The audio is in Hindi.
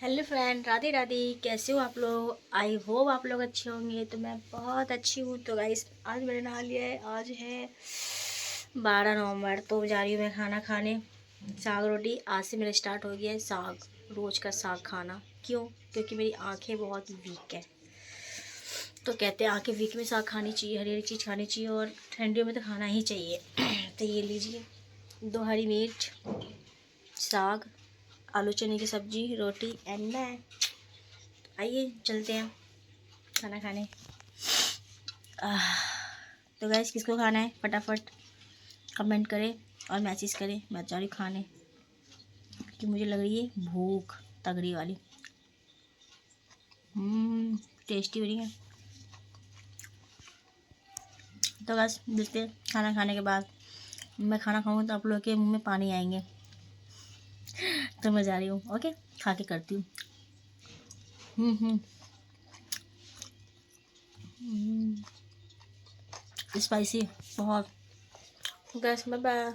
Hello friend, Radhe Radhe. कैसे हो आप लोग? आई होप आप लोग अच्छे होंगे। तो मैं बहुत अच्छी हूँ। तो गाइस, आज मैंने नहा लिया है। आज है 12 नवंबर। तो जा रही हूँ मैं खाना खाने। साग रोटी आज से मेरा स्टार्ट हो गया है। साग, रोज का साग खाना। क्यों? क्योंकि मेरी आंखें बहुत वीक है। तो कहते हैं आंखें वीक में साग खानी चाहिए, हरी हरी चीज़ खानी चाहिए, और ठंडियों में तो खाना ही चाहिए। तो ये लीजिए, 2 हरी मिर्च, साग, आलू चने की सब्जी, रोटी एंड मैं। आइए चलते हैं खाना खाने। तो गैस, किसको खाना है फटाफट कमेंट करें और मैसेज करें। मैं जा रही हूँ खाने कि मुझे लग रही है भूख तगड़ी वाली। टेस्टी हो रही है। तो गैस, देखते हैं खाना खाने के बाद। मैं खाना खाऊंगी तो आप लोगों के मुंह में पानी आएंगे। तो मैं जा रही हूँ। ओके, खा के करती हूँ। स्पाइसी बहुत। Guys, bye bye.